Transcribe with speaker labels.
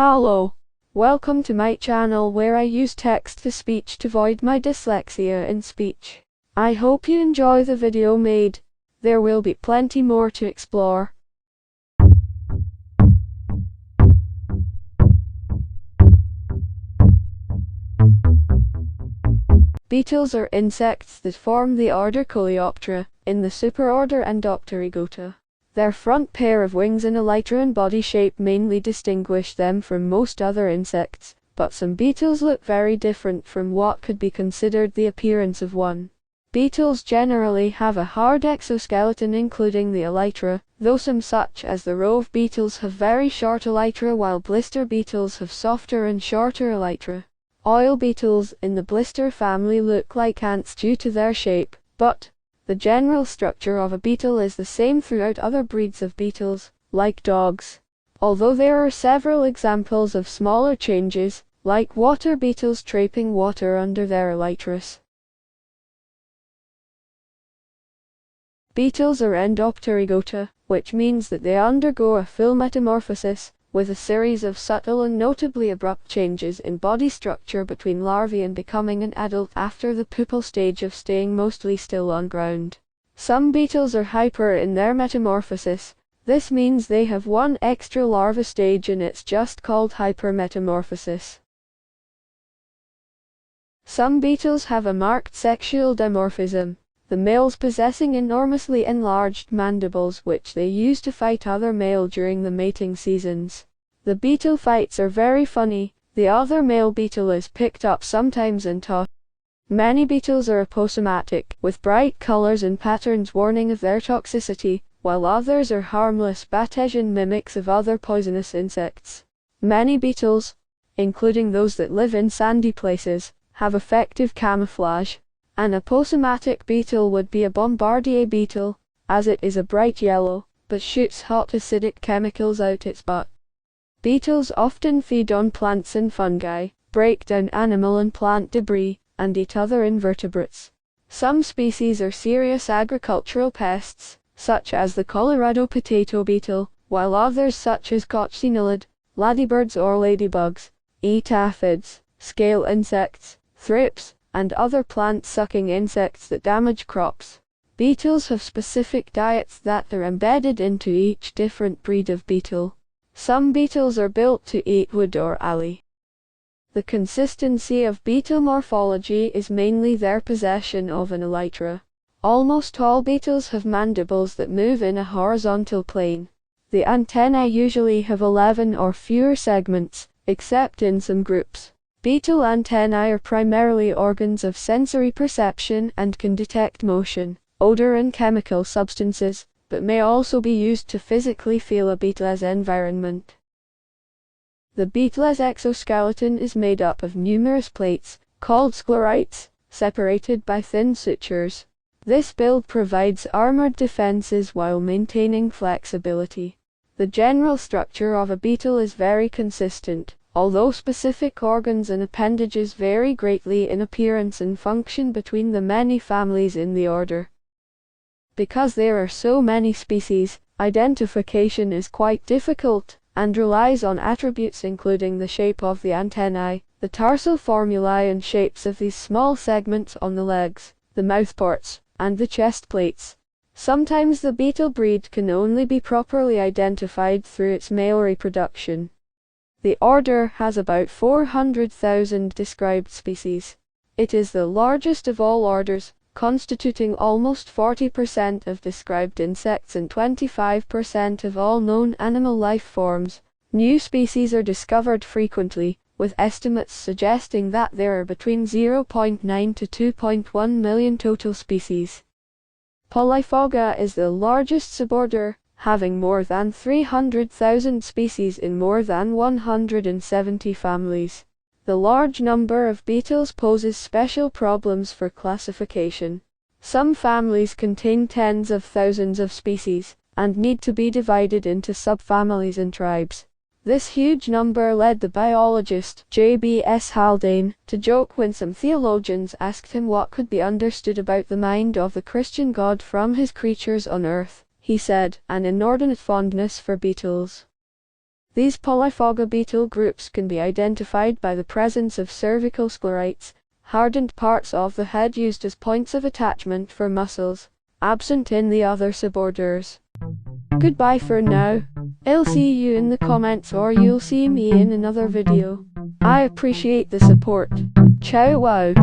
Speaker 1: Hello, welcome to my channel where I use text-to-speech to avoid my dyslexia in speech. I hope you enjoy the video made. There will be plenty more to explore. Beetles are insects that form the order Coleoptera, in the superorder Endopterygota. Their front pair of wings and elytra and body shape mainly distinguish them from most other insects, but some beetles look very different from what could be considered the appearance of one. Beetles generally have a hard exoskeleton including the elytra, though some such as the rove beetles have very short elytra while blister beetles have softer and shorter elytra. Oil beetles in the blister family look like ants due to their shape, but the general structure of a beetle is the same throughout other breeds of beetles, like dogs. Although there are several examples of smaller changes, like water beetles trapping water under their elytras. Beetles are Endopterygota, which means that they undergo a full metamorphosis, with a series of subtle and notably abrupt changes in body structure between larvae and becoming an adult after the pupal stage of staying mostly still on ground. Some beetles are hyper in their metamorphosis. This means they have one extra larva stage and it's just called hypermetamorphosis. Some beetles have a marked sexual dimorphism, the males possessing enormously enlarged mandibles which they use to fight other male during the mating seasons. The beetle fights are very funny. The other male beetle is picked up sometimes and tossed. Many beetles are aposematic, with bright colors and patterns warning of their toxicity, while others are harmless Batesian mimics of other poisonous insects. Many beetles, including those that live in sandy places, have effective camouflage. An aposematic beetle would be a bombardier beetle, as it is a bright yellow, but shoots hot acidic chemicals out its butt. Beetles often feed on plants and fungi, break down animal and plant debris, and eat other invertebrates. Some species are serious agricultural pests, such as the Colorado potato beetle, while others such as coccinellid, ladybirds or ladybugs, eat aphids, scale insects, thrips, and other plant-sucking insects that damage crops. Beetles have specific diets that are embedded into each different breed of beetle. Some beetles are built to eat wood or algae. The consistency of beetle morphology is mainly their possession of an elytra. Almost all beetles have mandibles that move in a horizontal plane. The antennae usually have 11 or fewer segments, except in some groups. Beetle antennae are primarily organs of sensory perception and can detect motion, odor and chemical substances, but may also be used to physically feel a beetle's environment. The beetle's exoskeleton is made up of numerous plates, called sclerites, separated by thin sutures. This build provides armored defenses while maintaining flexibility. The general structure of a beetle is very consistent, although specific organs and appendages vary greatly in appearance and function between the many families in the order. Because there are so many species, identification is quite difficult, and relies on attributes including the shape of the antennae, the tarsal formulae and shapes of these small segments on the legs, the mouthports, and the chest plates. Sometimes the beetle breed can only be properly identified through its male reproduction. The order has about 400,000 described species. It is the largest of all orders, constituting almost 40% of described insects and 25% of all known animal life forms. New species are discovered frequently, with estimates suggesting that there are between 0.9 to 2.1 million total species. Polyphoga is the largest suborder, having more than 300,000 species in more than 170 families. The large number of beetles poses special problems for classification. Some families contain tens of thousands of species, and need to be divided into subfamilies and tribes. This huge number led the biologist J.B.S. Haldane to joke when some theologians asked him what could be understood about the mind of the Christian God from his creatures on earth. He said, "An inordinate fondness for beetles." These polyphaga beetle groups can be identified by the presence of cervical sclerites, hardened parts of the head used as points of attachment for muscles, absent in the other suborders. Goodbye for now. I'll see you in the comments, or you'll see me in another video. I appreciate the support. Ciao wow.